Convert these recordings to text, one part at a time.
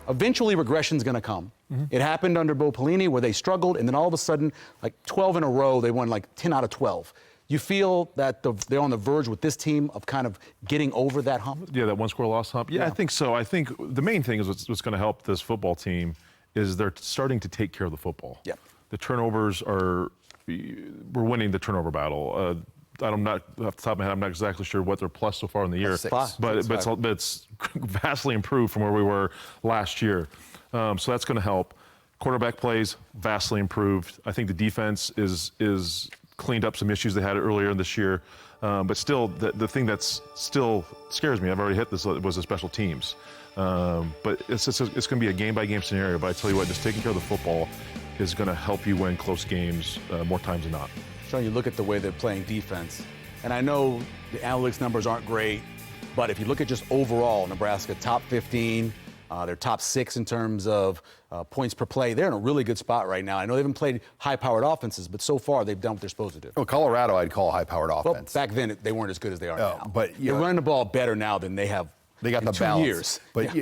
eventually regression's going to come. It happened under Bo Pelini where they struggled, and then all of a sudden, like 12 in a row, they won like 10 out of 12. You feel that they're on the verge with this team of kind of getting over that hump? Yeah, that one-score loss hump. Yeah, I think so. I think the main thing is what's going to help this football team is they're starting to take care of the football. Yep. The turnovers we're winning the turnover battle. I'm not, off the top of my head, I'm not exactly sure what they're plus so far in the year. But it's vastly improved from where we were last year. So that's going to help. Quarterback plays vastly improved. I think the defense is cleaned up some issues they had earlier in this year. But still, the thing that's still scares me, I've already hit this, was the special teams. But it's going to be a game-by-game scenario. But I tell you what, just taking care of the football is going to help you win close games more times than not. Sean, you look at the way they're playing defense, and I know the analytics numbers aren't great, but if you look at just overall, Nebraska top 15, they're top 6 in terms of points per play. They're in a really good spot right now. I know they haven't played high-powered offenses, but so far they've done what they're supposed to do. Well, Colorado I'd call a high-powered offense. Well, back then they weren't as good as they are now. But they're running the ball better now than they have. They got in the 2 balance. years. But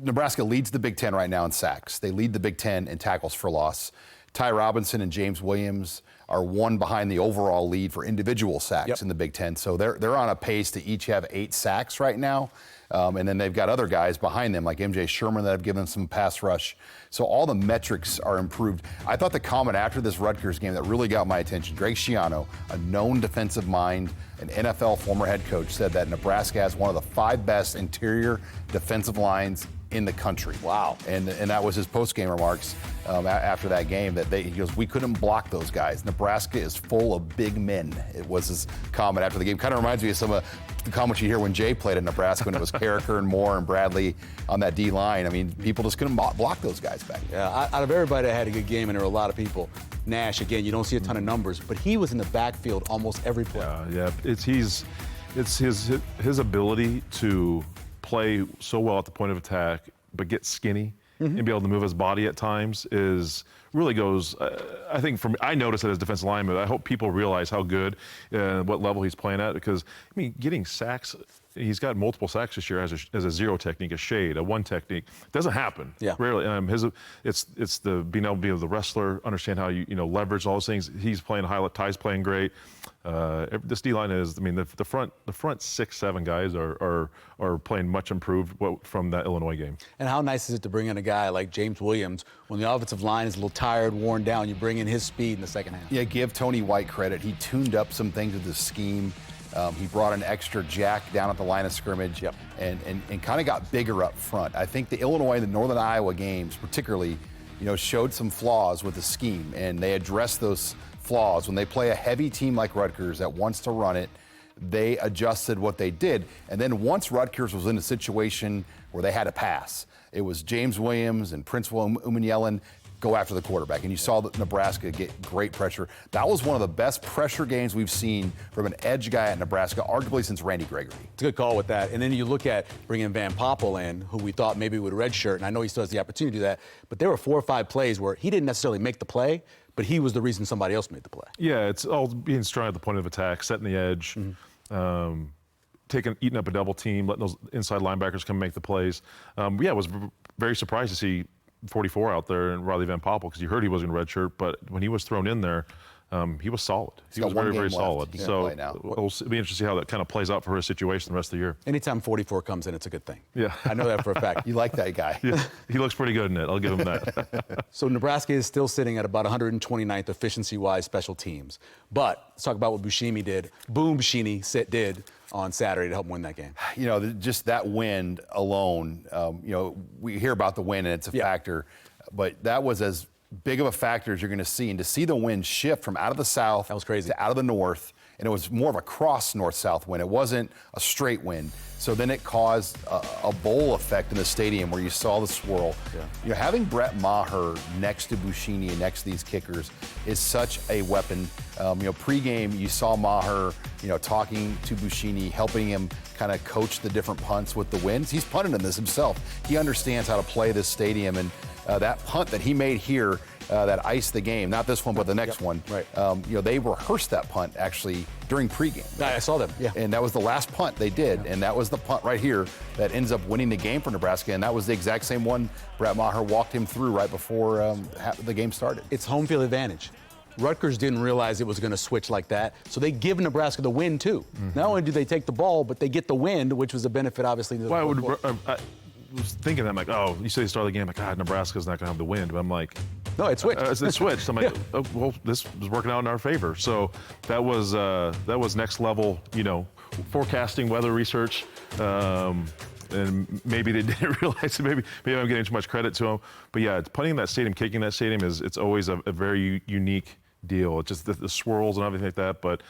Nebraska leads the Big Ten right now in sacks. They lead the Big Ten in tackles for loss. Ty Robinson and James Williams are one behind the overall lead for individual sacks in the Big Ten. So they're on a pace to each have 8 sacks right now. And then they've got other guys behind them, like MJ Sherman, that have given them some pass rush. So all the metrics are improved. I thought the comment after this Rutgers game that really got my attention, Greg Schiano, a known defensive mind, an NFL former head coach, said that Nebraska has one of the 5 best interior defensive lines in the country. Wow. And that was his post-game remarks after that game, that he goes, we couldn't block those guys. Nebraska is full of big men. It was his comment after the game. Kind of reminds me of some of the comments you hear when Jay played in Nebraska, when it was Carricker and Moore and Bradley on that D-line. I mean, people just couldn't block those guys back then. Yeah, out of everybody that had a good game, and there were a lot of people, Nash, again, you don't see a ton of numbers, but he was in the backfield almost every play. Yeah. It's his ability to play so well at the point of attack, but get skinny and be able to move his body at times really goes. I think I notice it as defensive lineman. I hope people realize how good, what level he's playing at, because I mean, getting sacks. He's got multiple sacks this year as a 0 technique, a shade, a 1 technique. Doesn't happen. Yeah. Rarely. It's the being able to be the wrestler, understand how you leverage all those things. He's playing Ty's playing great. This D-line is, I mean, the front 6-7 guys are playing much improved from that Illinois game. And how nice is it to bring in a guy like James Williams when the offensive line is a little tired, worn down, you bring in his speed in the second half. Yeah, give Tony White credit. He tuned up some things with the scheme. He brought an extra jack down at the line of scrimmage and kind of got bigger up front. I think the Illinois and the Northern Iowa games particularly, showed some flaws with the scheme, and they addressed those flaws. When they play a heavy team like Rutgers that wants to run it, they adjusted what they did. And then once Rutgers was in a situation where they had to pass, it was James Williams and Principal Umanyalan go after the quarterback. And you saw that Nebraska get great pressure. That was one of the best pressure games we've seen from an edge guy at Nebraska, arguably since Randy Gregory. It's a good call with that. And then you look at bringing Van Poppel in, who we thought maybe would redshirt, and I know he still has the opportunity to do that, but there were 4 or 5 plays where he didn't necessarily make the play, but he was the reason somebody else made the play. Yeah, it's all being strong at the point of attack, setting the edge, eating up a double team, letting those inside linebackers come make the plays. I was very surprised to see 44 out there and Riley Van Poppel, because you heard he wasn't in redshirt, but when he was thrown in there, he was solid. He was very, very solid. So it'll be interesting to see how that kind of plays out for his situation the rest of the year. Anytime 44 comes in, it's a good thing. Yeah. I know that for a fact. You like that guy. Yeah, he looks pretty good in it. I'll give him that. So Nebraska is still sitting at about 129th efficiency-wise special teams. But let's talk about what Buschini did. Boom Buschini did on Saturday to help win that game. Just that win alone, we hear about the win and it's a factor, but that was as big of a factor as you're going to see. And to see the wind shift from out of the south that was crazy. to out of the north, and it was more of a cross north-south wind. It wasn't a straight wind. So then it caused a bowl effect in the stadium where you saw the swirl. Yeah. Having Brett Maher next to Buschini and next to these kickers is such a weapon. Pre-game, you saw Maher, talking to Buschini, helping him kind of coach the different punts with the winds. He's punted in this himself. He understands how to play this stadium, and that punt that he made here that iced the game. Not this one, but the next one. Right. They rehearsed that punt actually during pregame. I saw them. Yeah. And that was the last punt they did, and that was the punt right here that ends up winning the game for Nebraska. And that was the exact same one Brett Maher walked him through right before the game started. It's home field advantage. Rutgers didn't realize it was going to switch like that, so they give Nebraska the win too. Not only do they take the ball, but they get the win, which was a benefit, obviously. To the I was thinking that, I'm like, oh, you say the start of the game, I'm like, God, Nebraska's not going to have the win. But I'm like, no, it switched. It switched. I'm like, oh, well, this was working out in our favor. So that was next level, forecasting, weather research. And maybe they didn't realize it. Maybe I'm getting too much credit to them. But yeah, punting in that stadium, kicking that stadium it's always a very unique deal. It's just the swirls and everything like that. But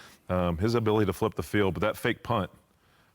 his ability to flip the field, but that fake punt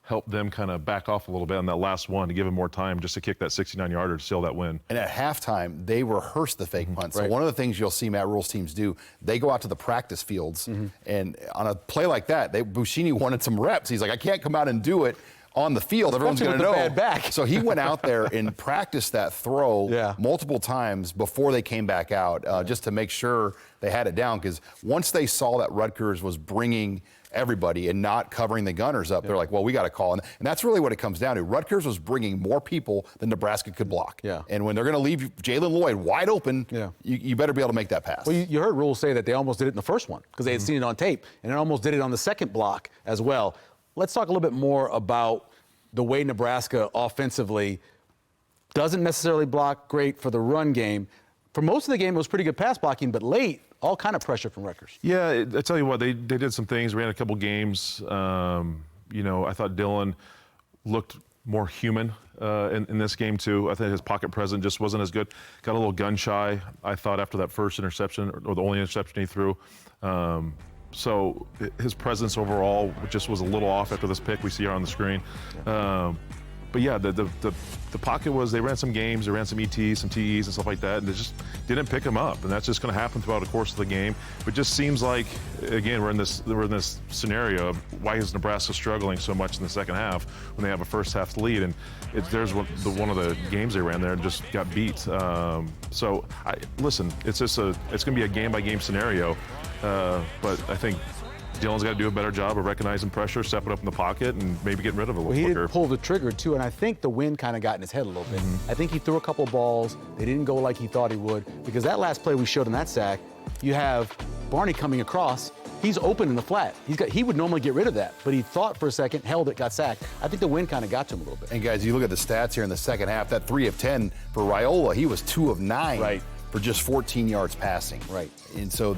helped them kind of back off a little bit on that last one to give him more time just to kick that 69-yarder to seal that win. And at halftime, they rehearsed the fake punt. So one of the things you'll see Matt Rule's teams do, they go out to the practice fields, and on a play like that, Buschini wanted some reps. He's like, I can't come out and do it on the field. Everyone's going to know. Bad back. So he went out there and practiced that throw multiple times before they came back out, just to make sure they had it down. Because once they saw that Rutgers was bringing everybody and not covering the Gunners up, they're like, well, we got to call. And that's really what it comes down to. Rutgers was bringing more people than Nebraska could block. Yeah. And when they're going to leave Jalen Lloyd wide open, you better be able to make that pass. Well, you heard Rule say that they almost did it in the first one because they had seen it on tape, and it almost did it on the second block as well. Let's talk a little bit more about the way Nebraska offensively doesn't necessarily block great for the run game. For most of the game, it was pretty good pass blocking, but late, all kind of pressure from Rutgers. Yeah, I tell you what, they did some things, ran a couple games. I thought Dylan looked more human in this game too. I think his pocket presence just wasn't as good. Got a little gun shy, I thought, after that first interception, or the only interception he threw. So his presence overall just was a little off after this pick we see here on the screen. But yeah, the pocket was, they ran some games, they ran some ETs, some TEs and stuff like that, and they just didn't pick him up. And that's just going to happen throughout the course of the game. But it just seems like, again, we're in this scenario of why is Nebraska struggling so much in the second half when they have a first half lead? And there's one of the games they ran there and just got beat. Listen, it's going to be a game by game scenario. But I think Dylan's got to do a better job of recognizing pressure, stepping up in the pocket, and maybe getting rid of it a little quicker. He did pull the trigger, too, and I think the wind kind of got in his head a little bit. I think he threw a couple balls. They didn't go like he thought he would, because that last play we showed in that sack, you have Barney coming across. He's open in the flat. He would normally get rid of that, but he thought for a second, held it, got sacked. I think the wind kind of got to him a little bit. And, guys, you look at the stats here in the second half, that 3 of 10 for Raiola, he was 2 of 9. Right. For just 14 yards passing. Right. And so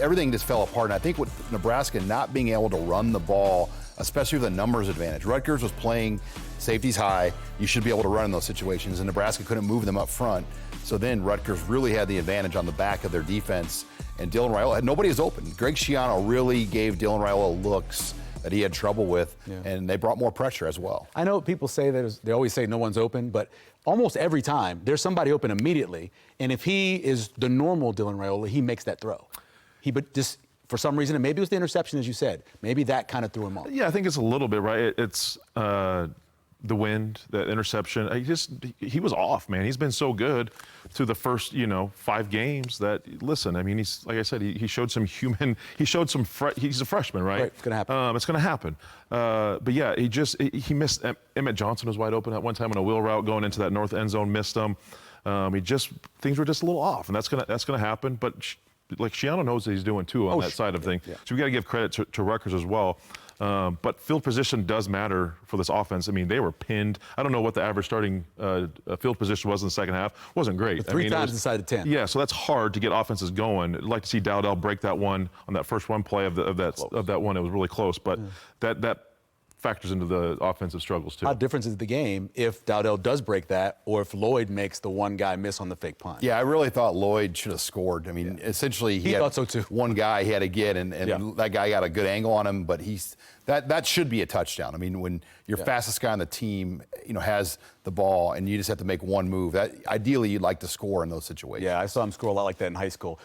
everything just fell apart. And I think with Nebraska not being able to run the ball, especially with the numbers advantage, Rutgers was playing safeties high. You should be able to run in those situations, and Nebraska couldn't move them up front. So then Rutgers really had the advantage on the back of their defense, and Dylan Raiola, nobody is open. Greg Schiano really gave Dylan Raiola looks that he had trouble with, and they brought more pressure as well. I know people say they always say no one's open, but almost every time there's somebody open immediately, and if he is the normal Dylan Raiola, he makes that throw. But just for some reason, and maybe it was the interception, as you said, maybe that kind of threw him off. Yeah, I think it's a little bit, right? It's the wind, that interception. He was off, man. He's been so good through the first, 5 games that, listen, I mean, he's, like I said, he showed some human, he's a freshman, right? Right, it's going to happen. It's going to happen. But yeah, he missed, Emmett Johnson was wide open at one time on a wheel route going into that north end zone, missed him. Things were just a little off, and that's going to happen. But like Schiano knows what he's doing too on that side of things. Yeah. So we got to give credit to Rutgers as well. But field position does matter for this offense. I mean, they were pinned. I don't know what the average starting field position was in the second half. It wasn't great. Three times inside of 10. Yeah, so that's hard to get offenses going. I'd like to see Dowdell break that one on that first run play of that one. It was really close, but that factors into the offensive struggles too. How different is the game if Dowdell does break that, or if Lloyd makes the one guy miss on the fake punt? Yeah, I really thought Lloyd should have scored. I mean, essentially he thought so too. One guy he had to get, and that guy got a good angle on him, but that should be a touchdown. I mean, when your fastest guy on the team, has the ball and you just have to make one move, that ideally you'd like to score in those situations. Yeah, I saw him score a lot like that in high school.